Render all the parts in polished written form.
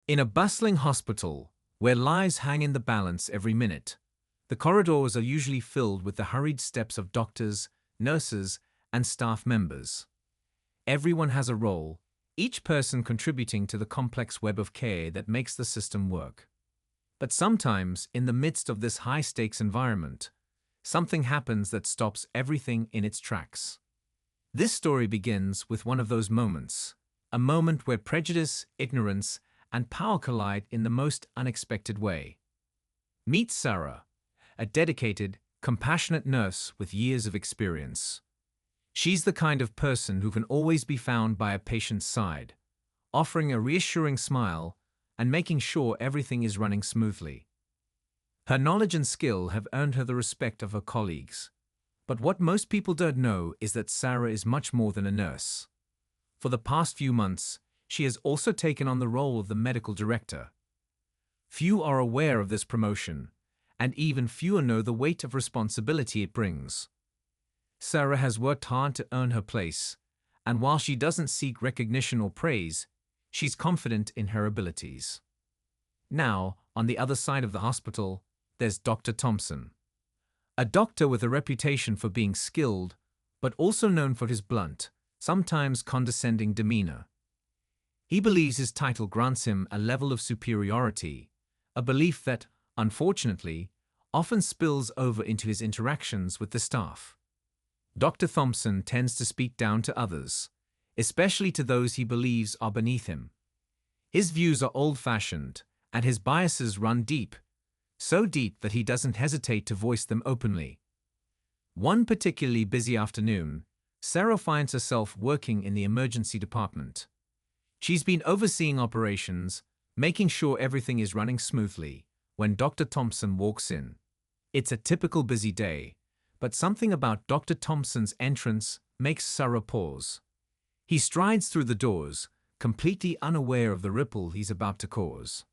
In a bustling hospital, where lives hang in the balance every minute, the corridors are usually filled with the hurried steps of doctors, nurses, and staff members. Everyone has a role, each person contributing to the complex web of care that makes the system work. But sometimes, in the midst of this high-stakes environment, something happens that stops everything in its tracks. This story begins with one of those moments, a moment where prejudice, ignorance, and power collide in the most unexpected way. Meet Sarah, a dedicated, compassionate nurse with years of experience. She's the kind of person who can always be found by a patient's side, offering a reassuring smile and making sure everything is running smoothly. Her knowledge and skill have earned her the respect of her colleagues. But what most people don't know is that Sarah is much more than a nurse. For the past few months, she has also taken on the role of the medical director. Few are aware of this promotion, and even fewer know the weight of responsibility it brings. Sarah has worked hard to earn her place, and while she doesn't seek recognition or praise, she's confident in her abilities. Now, on the other side of the hospital, there's Dr. Thompson. A doctor with a reputation for being skilled, but also known for his blunt, sometimes condescending demeanor. He believes his title grants him a level of superiority, a belief that, unfortunately, often spills over into his interactions with the staff. Dr. Thompson tends to speak down to others, especially to those he believes are beneath him. His views are old-fashioned, and his biases run deep, so deep that he doesn't hesitate to voice them openly. One particularly busy afternoon, Sarah finds herself working in the emergency department. She's been overseeing operations, making sure everything is running smoothly, when Dr. Thompson walks in. It's a typical busy day, but something about Dr. Thompson's entrance makes Sarah pause. He strides through the doors, completely unaware of the ripple he's about to cause.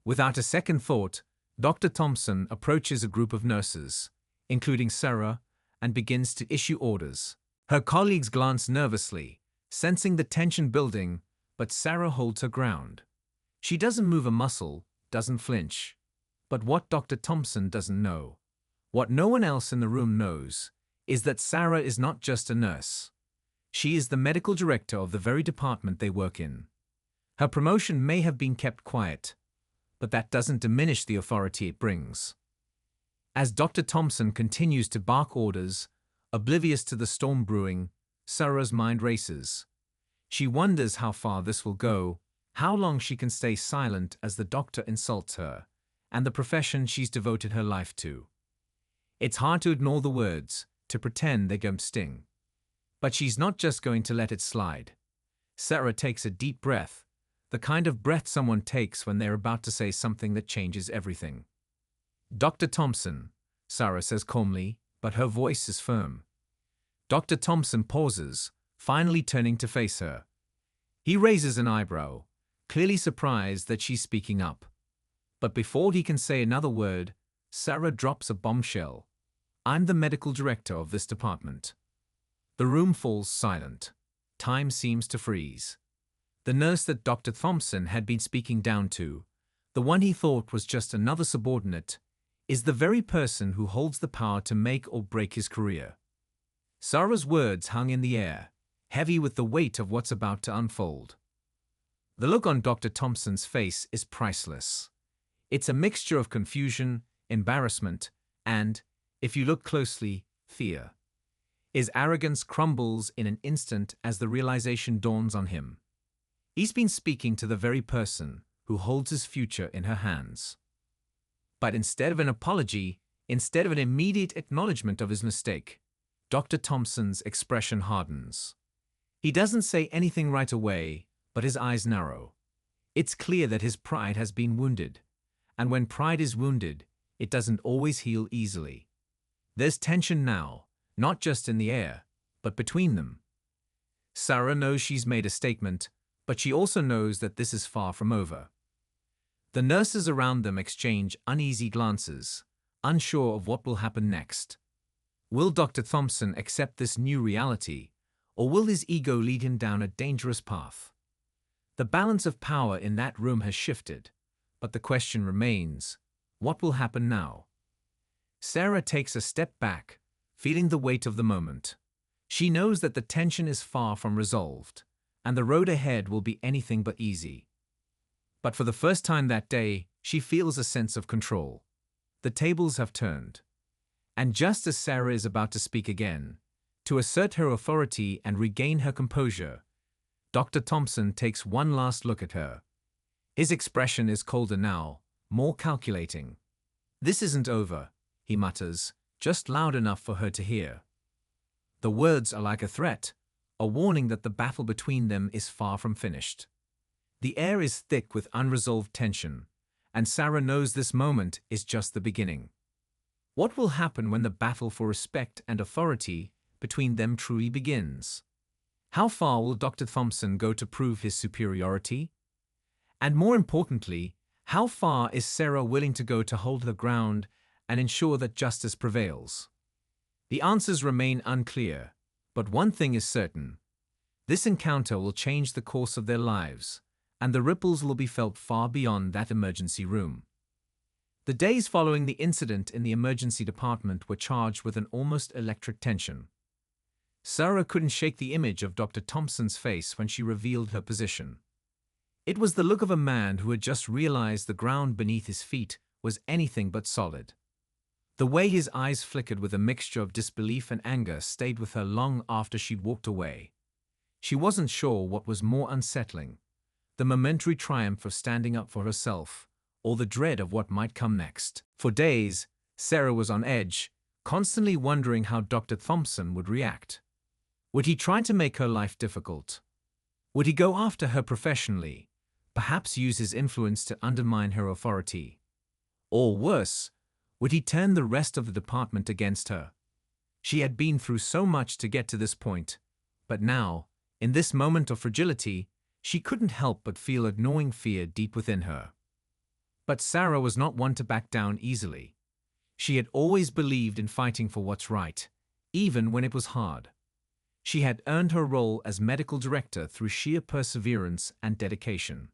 Without a second thought, Dr. Thompson approaches a group of nurses, including Sarah, and begins to issue orders. Her colleagues glance nervously, sensing the tension building, but Sarah holds her ground. She doesn't move a muscle, doesn't flinch. But what Dr. Thompson doesn't know, what no one else in the room knows, is that Sarah is not just a nurse. She is the medical director of the very department they work in. Her promotion may have been kept quiet, but that doesn't diminish the authority it brings. As Dr. Thompson continues to bark orders, oblivious to the storm brewing, Sarah's mind races. She wonders how far this will go, how long she can stay silent as the doctor insults her, and the profession she's devoted her life to. It's hard to ignore the words, to pretend they don't sting. But she's not just going to let it slide. Sarah takes a deep breath, the kind of breath someone takes when they're about to say something that changes everything. Dr. Thompson, Sarah says calmly, but her voice is firm. Dr. Thompson pauses, finally turning to face her. He raises an eyebrow, clearly surprised that she's speaking up. But before he can say another word, Sarah drops a bombshell. I'm the medical director of this department. The room falls silent. Time seems to freeze. The nurse that Dr. Thompson had been speaking down to, the one he thought was just another subordinate, is the very person who holds the power to make or break his career. Sarah's words hung in the air, heavy with the weight of what's about to unfold. The look on Dr. Thompson's face is priceless. It's a mixture of confusion, embarrassment, and, if you look closely, fear. His arrogance crumbles in an instant as the realization dawns on him. He's been speaking to the very person who holds his future in her hands. But instead of an apology, instead of an immediate acknowledgement of his mistake, Dr. Thompson's expression hardens. He doesn't say anything right away, but his eyes narrow. It's clear that his pride has been wounded. And when pride is wounded, it doesn't always heal easily. There's tension now, not just in the air, but between them. Sarah knows she's made a statement, but she also knows that this is far from over. The nurses around them exchange uneasy glances, unsure of what will happen next. Will Dr. Thompson accept this new reality, or will his ego lead him down a dangerous path? The balance of power in that room has shifted, but the question remains, what will happen now? Sarah takes a step back, feeling the weight of the moment. She knows that the tension is far from resolved, and the road ahead will be anything but easy. But for the first time that day, she feels a sense of control. The tables have turned. And just as Sarah is about to speak again, to assert her authority and regain her composure, Dr. Thompson takes one last look at her. His expression is colder now, more calculating. "This isn't over," he mutters, just loud enough for her to hear. The words are like a threat, a warning that the battle between them is far from finished. The air is thick with unresolved tension, and Sarah knows this moment is just the beginning. What will happen when the battle for respect and authority between them truly begins? How far will Dr. Thompson go to prove his superiority? And more importantly, how far is Sarah willing to go to hold her ground and ensure that justice prevails? The answers remain unclear, but one thing is certain. This encounter will change the course of their lives, and the ripples will be felt far beyond that emergency room. The days following the incident in the emergency department were charged with an almost electric tension. Sarah couldn't shake the image of Dr. Thompson's face when she revealed her position. It was the look of a man who had just realized the ground beneath his feet was anything but solid. The way his eyes flickered with a mixture of disbelief and anger stayed with her long after she'd walked away. She wasn't sure what was more unsettling, the momentary triumph of standing up for herself, or the dread of what might come next. For days, Sarah was on edge, constantly wondering how Dr. Thompson would react. Would he try to make her life difficult? Would he go after her professionally, perhaps use his influence to undermine her authority? Or worse, would he turn the rest of the department against her? She had been through so much to get to this point, but now, in this moment of fragility, she couldn't help but feel a gnawing fear deep within her. But Sarah was not one to back down easily. She had always believed in fighting for what's right, even when it was hard. She had earned her role as medical director through sheer perseverance and dedication.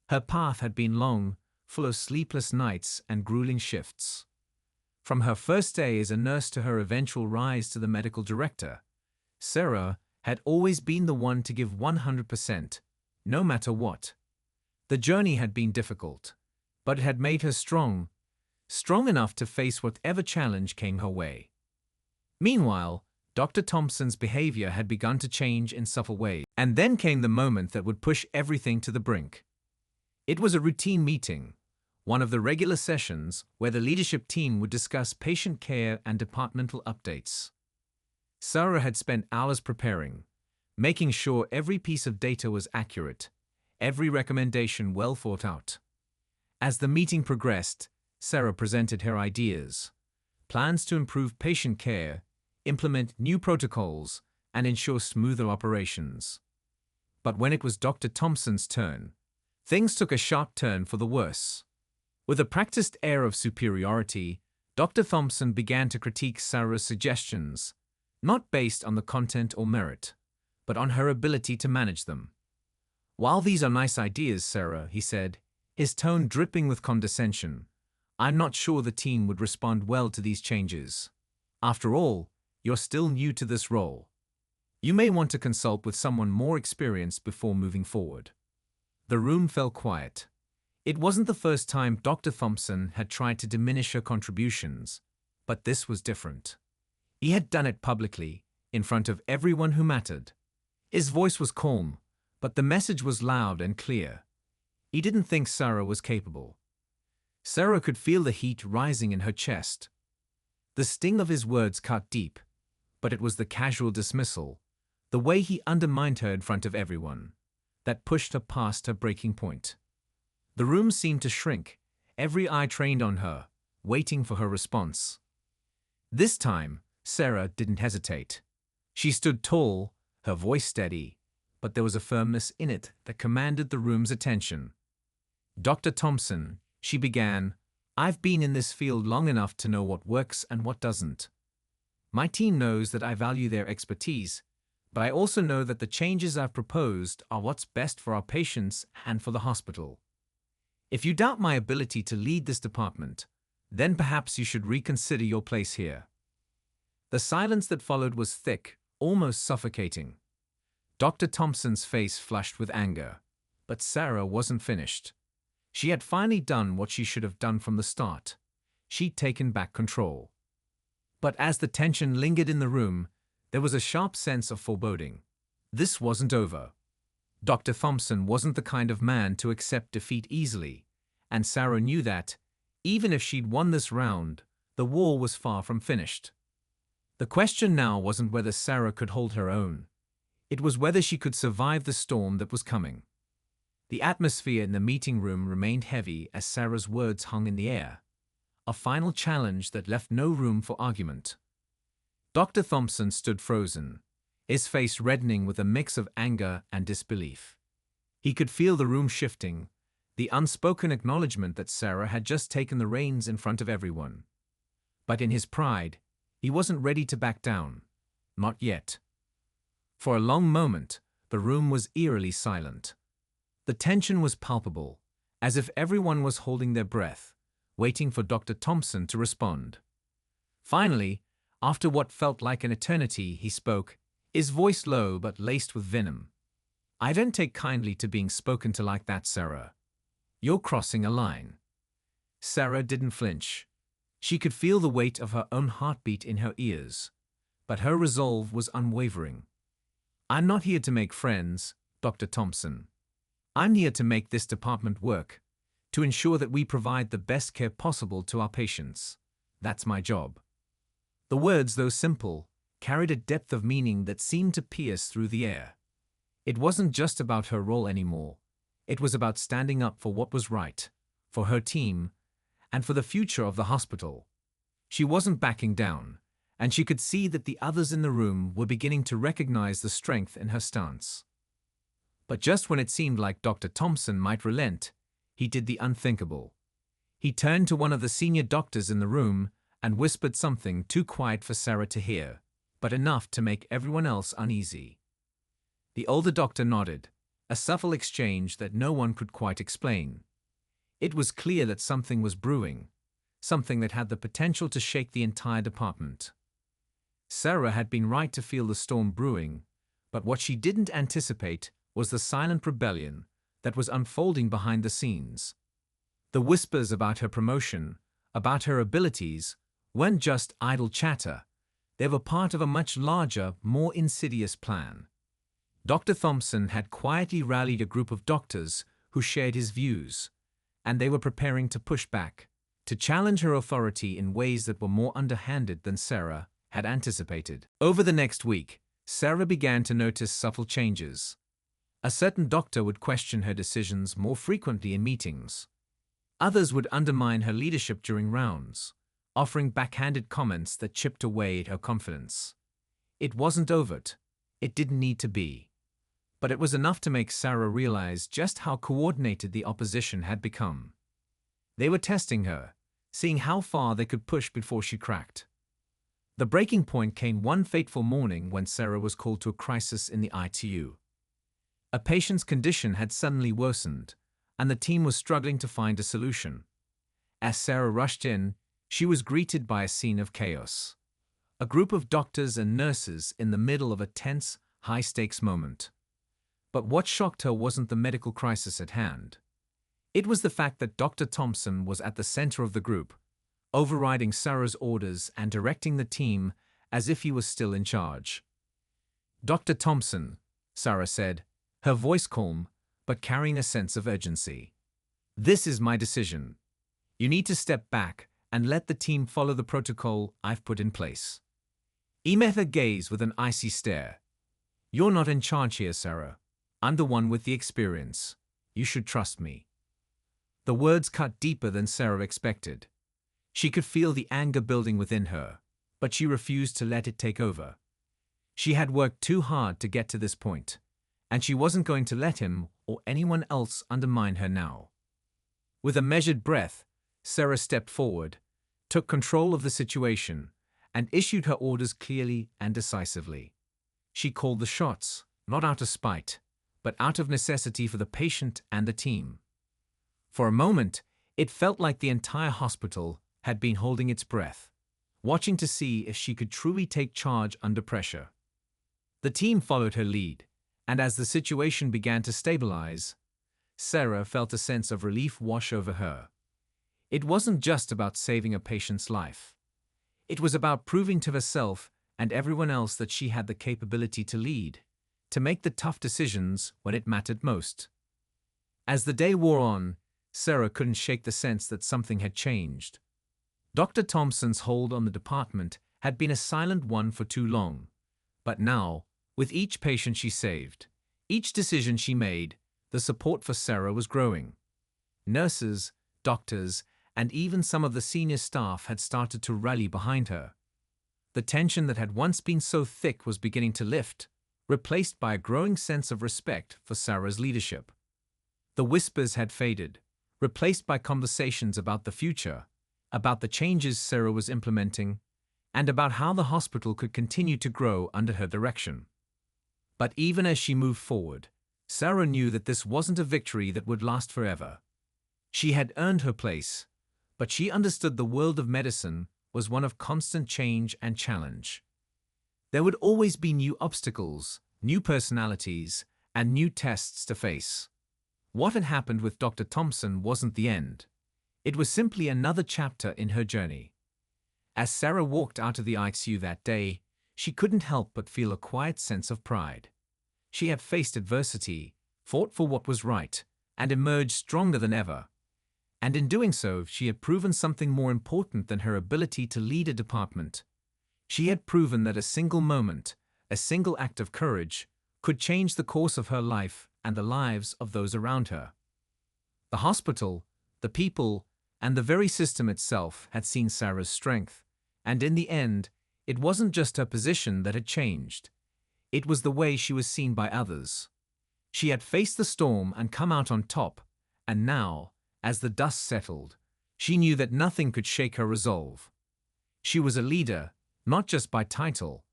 Her path had been long, full of sleepless nights and grueling shifts. From her first day as a nurse to her eventual rise to the medical director, Sarah had always been the one to give 100%, no matter what. The journey had been difficult, but it had made her strong enough to face whatever challenge came her way. Meanwhile, Dr. Thompson's behavior had begun to change in subtle ways, and then came the moment that would push everything to the brink. It was a routine meeting, one of the regular sessions where the leadership team would discuss patient care and departmental updates. Sarah had spent hours preparing, making sure every piece of data was accurate, every recommendation well thought out. As the meeting progressed, Sarah presented her ideas, plans to improve patient care, implement new protocols, and ensure smoother operations. But when it was Dr. Thompson's turn, things took a sharp turn for the worse. With a practiced air of superiority, Dr. Thompson began to critique Sarah's suggestions, not based on the content or merit, but on her ability to manage them. "While these are nice ideas, Sarah," he said, his tone dripping with condescension, "I'm not sure the team would respond well to these changes. After all, you're still new to this role. You may want to consult with someone more experienced before moving forward." The room fell quiet. It wasn't the first time Dr. Thompson had tried to diminish her contributions, but this was different. He had done it publicly, in front of everyone who mattered. His voice was calm, but the message was loud and clear. He didn't think Sarah was capable. Sarah could feel the heat rising in her chest. The sting of his words cut deep, but it was the casual dismissal, the way he undermined her in front of everyone, that pushed her past her breaking point. The room seemed to shrink, every eye trained on her, waiting for her response. This time, Sarah didn't hesitate. She stood tall, her voice steady, but there was a firmness in it that commanded the room's attention. "Dr. Thompson," she began, "I've been in this field long enough to know what works and what doesn't. My team knows that I value their expertise, but I also know that the changes I've proposed are what's best for our patients and for the hospital. If you doubt my ability to lead this department, then perhaps you should reconsider your place here." The silence that followed was thick, almost suffocating. Dr. Thompson's face flushed with anger, but Sarah wasn't finished. She had finally done what she should have done from the start. She'd taken back control. But as the tension lingered in the room, there was a sharp sense of foreboding. This wasn't over. Dr. Thompson wasn't the kind of man to accept defeat easily, and Sarah knew that, even if she'd won this round, the war was far from finished. The question now wasn't whether Sarah could hold her own. It was whether she could survive the storm that was coming. The atmosphere in the meeting room remained heavy as Sarah's words hung in the air, a final challenge that left no room for argument. Dr. Thompson stood frozen, his face reddening with a mix of anger and disbelief. He could feel the room shifting, the unspoken acknowledgement that Sarah had just taken the reins in front of everyone. But in his pride, he wasn't ready to back down. Not yet. For a long moment, the room was eerily silent. The tension was palpable, as if everyone was holding their breath, waiting for Dr. Thompson to respond. Finally, after what felt like an eternity, he spoke, his voice low but laced with venom. "I don't take kindly to being spoken to like that, Sarah. You're crossing a line." Sarah didn't flinch. She could feel the weight of her own heartbeat in her ears, but her resolve was unwavering. "I'm not here to make friends, Dr. Thompson. I'm here to make this department work, to ensure that we provide the best care possible to our patients. That's my job." The words, though simple, carried a depth of meaning that seemed to pierce through the air. It wasn't just about her role anymore. It was about standing up for what was right, for her team, and for the future of the hospital. She wasn't backing down, and she could see that the others in the room were beginning to recognize the strength in her stance. But just when it seemed like Dr. Thompson might relent, he did the unthinkable. He turned to one of the senior doctors in the room and whispered something too quiet for Sarah to hear, but enough to make everyone else uneasy. The older doctor nodded, a subtle exchange that no one could quite explain. It was clear that something was brewing, something that had the potential to shake the entire department. Sarah had been right to feel the storm brewing, but what she didn't anticipate was the silent rebellion that was unfolding behind the scenes. The whispers about her promotion, about her abilities, weren't just idle chatter. They were part of a much larger, more insidious plan. Dr. Thompson had quietly rallied a group of doctors who shared his views, and they were preparing to push back, to challenge her authority in ways that were more underhanded than Sarah had anticipated. Over the next week, Sarah began to notice subtle changes. A certain doctor would question her decisions more frequently in meetings. Others would undermine her leadership during rounds, offering backhanded comments that chipped away at her confidence. It wasn't overt. It didn't need to be. But it was enough to make Sarah realize just how coordinated the opposition had become. They were testing her, seeing how far they could push before she cracked. The breaking point came one fateful morning when Sarah was called to a crisis in the ITU. A patient's condition had suddenly worsened, and the team was struggling to find a solution. As Sarah rushed in, she was greeted by a scene of chaos. A group of doctors and nurses in the middle of a tense, high-stakes moment. But what shocked her wasn't the medical crisis at hand. It was the fact that Dr. Thompson was at the center of the group, overriding Sarah's orders and directing the team as if he was still in charge. "Dr. Thompson," Sarah said, her voice calm, but carrying a sense of urgency. "This is my decision. You need to step back and let the team follow the protocol I've put in place." He met her gaze with an icy stare. "You're not in charge here, Sarah. I'm the one with the experience. You should trust me." The words cut deeper than Sarah expected. She could feel the anger building within her, but she refused to let it take over. She had worked too hard to get to this point, and she wasn't going to let him or anyone else undermine her now. With a measured breath, Sarah stepped forward, took control of the situation, and issued her orders clearly and decisively. She called the shots, not out of spite, but out of necessity for the patient and the team. For a moment, it felt like the entire hospital had been holding its breath, watching to see if she could truly take charge under pressure. The team followed her lead, and as the situation began to stabilize, Sarah felt a sense of relief wash over her. It wasn't just about saving a patient's life. It was about proving to herself and everyone else that she had the capability to lead, to make the tough decisions when it mattered most. As the day wore on, Sarah couldn't shake the sense that something had changed. Dr. Thompson's hold on the department had been a silent one for too long, but now, with each patient she saved, each decision she made, the support for Sarah was growing. Nurses, doctors, and even some of the senior staff had started to rally behind her. The tension that had once been so thick was beginning to lift, replaced by a growing sense of respect for Sarah's leadership. The whispers had faded, replaced by conversations about the future, about the changes Sarah was implementing, and about how the hospital could continue to grow under her direction. But even as she moved forward, Sarah knew that this wasn't a victory that would last forever. She had earned her place, but she understood the world of medicine was one of constant change and challenge. There would always be new obstacles, new personalities, and new tests to face. What had happened with Dr. Thompson wasn't the end. It was simply another chapter in her journey. As Sarah walked out of the ICU that day, she couldn't help but feel a quiet sense of pride. She had faced adversity, fought for what was right, and emerged stronger than ever. And in doing so, she had proven something more important than her ability to lead a department. She had proven that a single moment, a single act of courage, could change the course of her life and the lives of those around her. The hospital, the people, and the very system itself had seen Sarah's strength, and in the end, it wasn't just her position that had changed. It was the way she was seen by others. She had faced the storm and come out on top, and now, as the dust settled, she knew that nothing could shake her resolve. She was a leader, not just by title,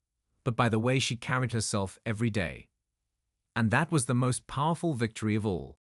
but by the way she carried herself every day. And that was the most powerful victory of all.